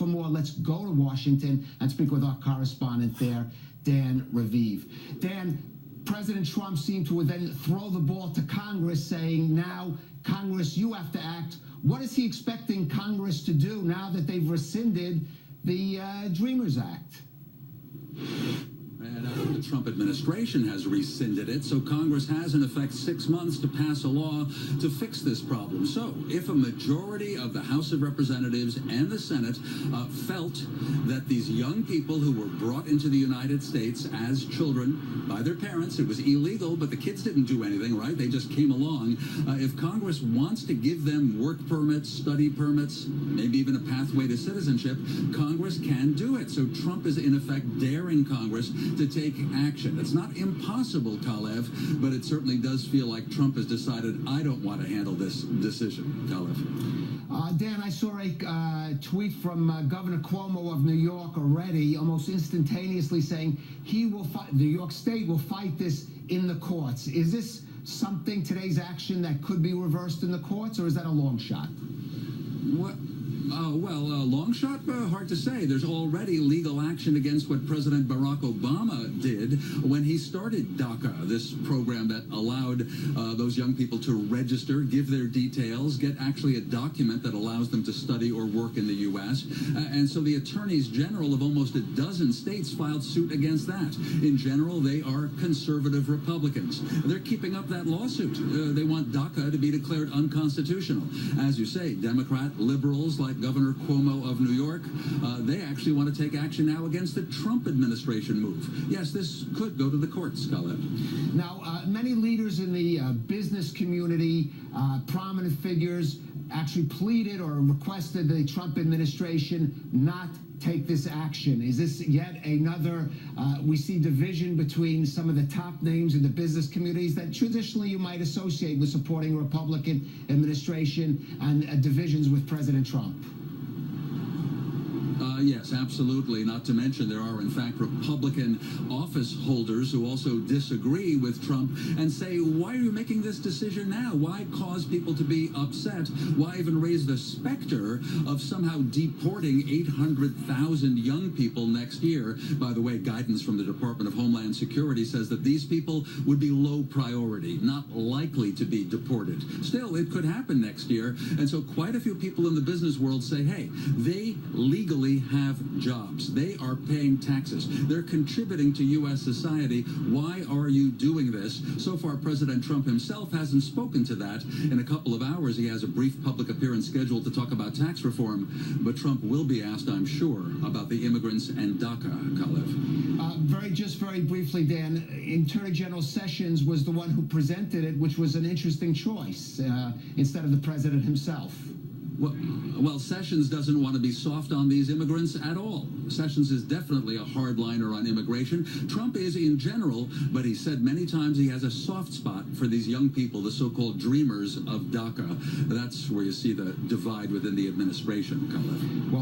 For more, let's go to Washington and speak with our correspondent there, Dan Raviv. Dan, President Trump seemed to then throw the ball to Congress, saying, now, Congress, you have to act. What is he expecting Congress to do now that they've rescinded the Dreamers Act? And the Trump administration has rescinded it, so Congress has, in effect, 6 months to pass a law to fix this problem. So, if a majority of the House of Representatives and the Senate felt that these young people who were brought into the United States as children by their parents, it was illegal, but the kids didn't do anything, right? They just came along. If Congress wants to give them work permits, study permits, maybe even a pathway to citizenship, Congress can do it. So Trump is, in effect, daring Congress to take action. It's not impossible, Calev, but it certainly does feel like Trump has decided, I don't want to handle this decision. Calev. Dan, I saw a tweet from Governor Cuomo of New York already, almost instantaneously saying he will fight, New York State will fight this in the courts. Is this something, today's action, that could be reversed in the courts, or is that a long shot? What? Long shot? Hard to say. There's already legal action against what President Barack Obama did when he started DACA, this program that allowed those young people to register, give their details, get actually a document that allows them to study or work in the U.S. And so the attorneys general of almost a dozen states filed suit against that. In general, they are conservative Republicans. They're keeping up that lawsuit. They want DACA to be declared unconstitutional. As you say, Democrat liberals like Governor Cuomo of New York, they actually want to take action now against the Trump administration move. Yes, this could go to the courts, Calev. Now, many leaders in the business community, prominent figures, actually pleaded or requested the Trump administration not take this action. Is this yet another, we see division between some of the top names in the business communities that traditionally you might associate with supporting a Republican administration, and divisions with President Trump? Yes, absolutely. Not to mention there are, in fact, Republican office holders who also disagree with Trump and say, why are you making this decision now? Why cause people to be upset? Why even raise the specter of somehow deporting 800,000 young people next year? By the way, guidance from the Department of Homeland Security says that these people would be low priority, not likely to be deported. Still, it could happen next year. And so quite a few people in the business world say, hey, they legally have jobs. They are paying taxes. They're contributing to U.S. society. Why are you doing this? So far, President Trump himself hasn't spoken to that. In a couple of hours, he has a brief public appearance scheduled to talk about tax reform. But Trump will be asked, I'm sure, about the immigrants and DACA, Calev. Just very briefly, Dan, Attorney General Sessions was the one who presented it, which was an interesting choice, instead of the president himself. Well, Sessions doesn't want to be soft on these immigrants at all. Sessions is definitely a hardliner on immigration. Trump is in general, but he said many times he has a soft spot for these young people, the so-called dreamers of DACA. That's where you see the divide within the administration, Calev.